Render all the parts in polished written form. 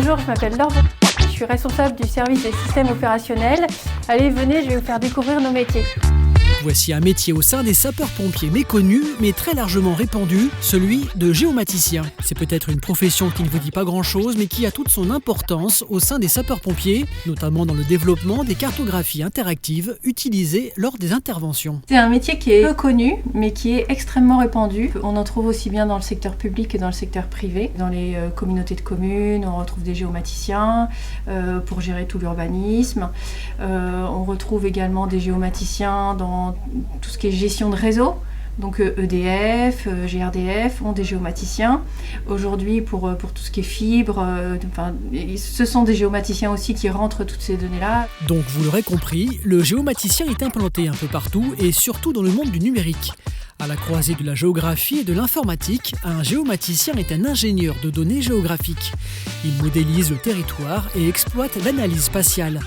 Bonjour, je m'appelle Laure. Je suis responsable du service des systèmes opérationnels. Allez, venez, je vais vous faire découvrir nos métiers. Voici un métier au sein des sapeurs-pompiers méconnu, mais très largement répandu, celui de géomaticien. C'est peut-être une profession qui ne vous dit pas grand-chose, mais qui a toute son importance au sein des sapeurs-pompiers, notamment dans le développement des cartographies interactives utilisées lors des interventions. C'est un métier qui est peu connu, mais qui est extrêmement répandu. On en trouve aussi bien dans le secteur public que dans le secteur privé. Dans les communautés de communes, on retrouve des géomaticiens pour gérer tout l'urbanisme. On retrouve également des géomaticiens dans tout ce qui est gestion de réseau. Donc EDF, GRDF ont des géomaticiens. Aujourd'hui, pour tout ce qui est fibre, ce sont des géomaticiens aussi qui rentrent toutes ces données-là. Donc vous l'aurez compris, le géomaticien est implanté un peu partout et surtout dans le monde du numérique. À la croisée de la géographie et de l'informatique, un géomaticien est un ingénieur de données géographiques. Il modélise le territoire et exploite l'analyse spatiale.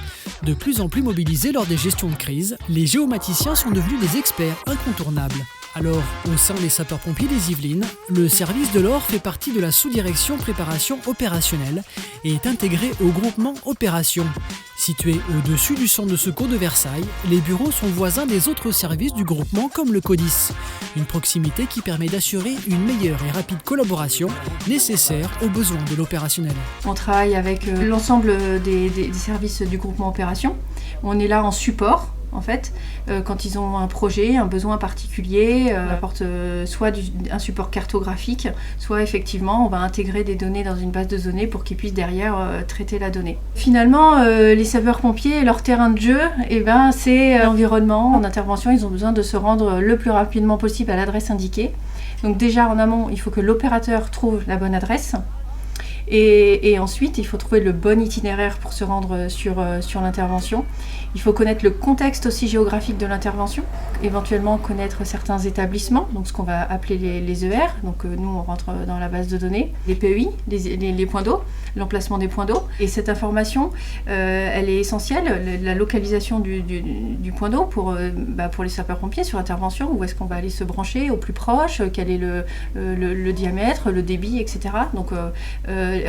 De plus en plus mobilisés lors des gestions de crise, les géomaticiens sont devenus des experts incontournables. Alors, au sein des sapeurs-pompiers des Yvelines, le service de l'Or fait partie de la sous-direction préparation opérationnelle et est intégré au groupement Opération. Situé au-dessus du centre de secours de Versailles, les bureaux sont voisins des autres services du groupement comme le CODIS. Une proximité qui permet d'assurer une meilleure et rapide collaboration nécessaire aux besoins de l'opérationnel. On travaille avec l'ensemble des services du groupement Opération. On est là en support. En fait, quand ils ont un projet, un besoin particulier, on apporte soit un support cartographique, soit effectivement on va intégrer des données dans une base de données pour qu'ils puissent derrière traiter la donnée. Finalement, les sapeurs-pompiers, leur terrain de jeu, c'est l'environnement. En intervention, ils ont besoin de se rendre le plus rapidement possible à l'adresse indiquée. Donc déjà en amont, il faut que l'opérateur trouve la bonne adresse. Et ensuite, il faut trouver le bon itinéraire pour se rendre sur l'intervention. Il faut connaître le contexte aussi géographique de l'intervention, éventuellement connaître certains établissements, donc ce qu'on va appeler les ER. Donc nous, on rentre dans la base de données, les PEI, les points d'eau, l'emplacement des points d'eau. Et cette information, elle est essentielle, la localisation du point d'eau pour les sapeurs-pompiers sur intervention, où est-ce qu'on va aller se brancher au plus proche, quel est le diamètre, le débit, etc. Donc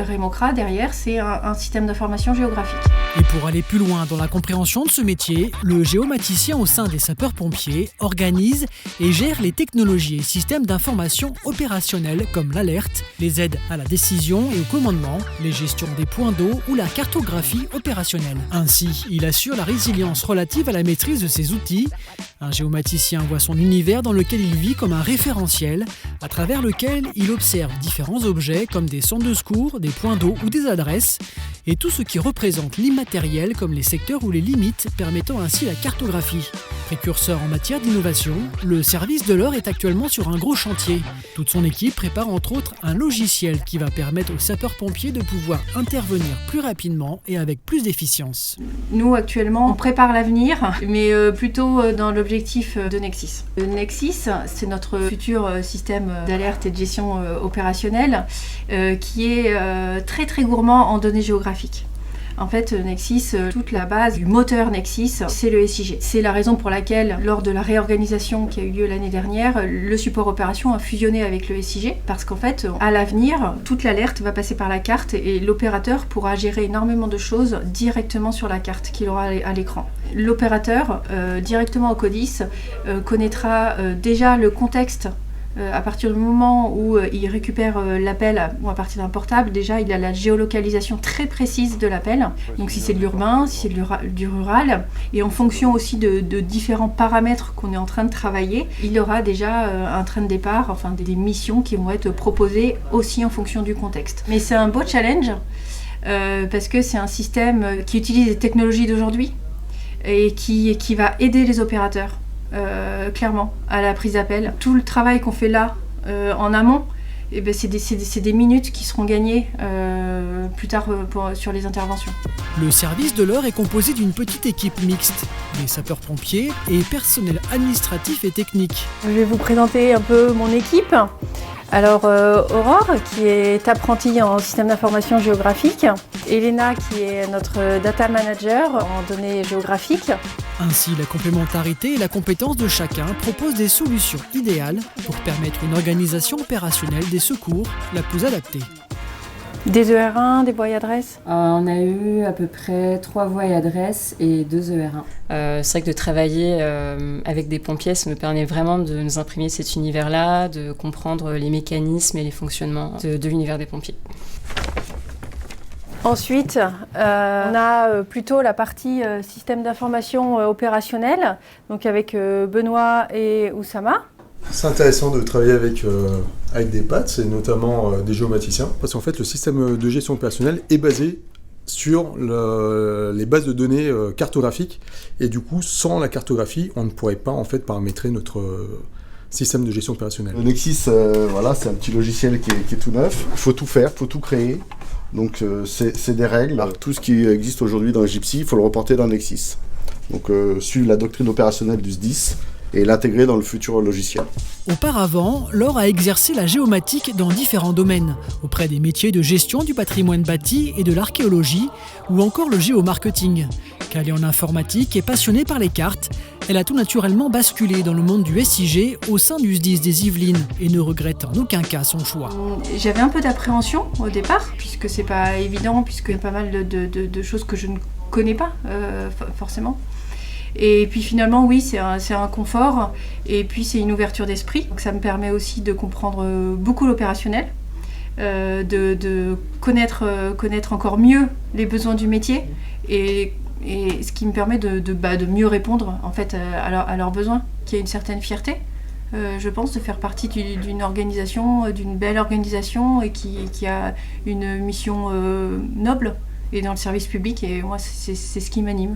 Remocra, derrière, c'est un système d'information géographique. Et pour aller plus loin dans la compréhension de ce métier, le géomaticien au sein des sapeurs-pompiers organise et gère les technologies et systèmes d'information opérationnels comme l'alerte, les aides à la décision et au commandement, les gestions des points d'eau ou la cartographie opérationnelle. Ainsi, il assure la résilience relative à la maîtrise de ses outils. Un géomaticien voit son univers dans lequel il vit comme un référentiel, à travers lequel il observe différents objets comme des centres de secours, des points d'eau ou des adresses, et tout ce qui représente l'immatériel comme les secteurs ou les limites, permettant ainsi la cartographie. Précurseur en matière d'innovation, le service de l'Or est actuellement sur un gros chantier. Toute son équipe prépare entre autres un logiciel qui va permettre aux sapeurs-pompiers de pouvoir intervenir plus rapidement et avec plus d'efficience. Nous actuellement, on prépare l'avenir, mais plutôt dans l'objectif de Nexis. Nexis, c'est notre futur système d'alerte et de gestion opérationnelle qui est très très gourmand en données géographiques. En fait, Nexis, toute la base du moteur Nexis, c'est le SIG. C'est la raison pour laquelle, lors de la réorganisation qui a eu lieu l'année dernière, le support opération a fusionné avec le SIG, parce qu'en fait, à l'avenir, toute l'alerte va passer par la carte et l'opérateur pourra gérer énormément de choses directement sur la carte qu'il aura à l'écran. L'opérateur, directement au CODIS, connaîtra déjà le contexte. À partir du moment où il récupère l'appel ou à partir d'un portable, déjà il a la géolocalisation très précise de l'appel. Donc si c'est de l'urbain, si c'est du rural, et en fonction aussi de différents paramètres qu'on est en train de travailler, il aura déjà un train de départ, enfin des missions qui vont être proposées aussi en fonction du contexte. Mais c'est un beau challenge parce que c'est un système qui utilise les technologies d'aujourd'hui et qui va aider les opérateurs. Clairement, à la prise d'appel. Tout le travail qu'on fait là, en amont, c'est des minutes qui seront gagnées plus tard sur les interventions. Le service de l'Or est composé d'une petite équipe mixte, des sapeurs-pompiers et personnel administratif et technique. Je vais vous présenter un peu mon équipe. Alors Aurore qui est apprentie en système d'information géographique, Elena qui est notre data manager en données géographiques. Ainsi, la complémentarité et la compétence de chacun proposent des solutions idéales pour permettre une organisation opérationnelle des secours la plus adaptée. Des ER1, des voies adresses? On a eu à peu près 3 voies et adresses et 2 ER1. C'est vrai que de travailler avec des pompiers, ça nous permet vraiment de nous imprégner cet univers-là, de comprendre les mécanismes et les fonctionnements de l'univers des pompiers. Ensuite, on a plutôt la partie système d'information opérationnel, donc avec Benoît et Oussama. C'est intéressant de travailler avec des PATS et notamment des géomaticiens, parce qu'en fait le système de gestion opérationnelle est basé sur les bases de données cartographiques, et du coup sans la cartographie on ne pourrait pas en fait paramétrer notre système de gestion opérationnelle. Le Nexis, voilà, c'est un petit logiciel qui est tout neuf, il faut tout faire, il faut tout créer, donc c'est des règles. Alors, tout ce qui existe aujourd'hui dans Gypsy, il faut le reporter dans Nexis, donc suivre la doctrine opérationnelle du SDIS et l'intégrer dans le futur logiciel. Auparavant, Laure a exercé la géomatique dans différents domaines, auprès des métiers de gestion du patrimoine bâti et de l'archéologie, ou encore le géomarketing. Calée en informatique et passionnée par les cartes, elle a tout naturellement basculé dans le monde du SIG au sein du SDIS des Yvelines et ne regrette en aucun cas son choix. J'avais un peu d'appréhension au départ, puisque c'est pas évident, puisqu'il y a pas mal de choses que je ne connais pas forcément. Et puis finalement, oui, c'est un confort, et puis c'est une ouverture d'esprit. Donc ça me permet aussi de comprendre beaucoup l'opérationnel, de connaître encore mieux les besoins du métier, et ce qui me permet de mieux répondre en fait à leurs besoins, qu'il y a une certaine fierté, je pense, de faire partie d'une organisation, d'une belle organisation, et qui a une mission noble et dans le service public, et moi c'est ce qui m'anime.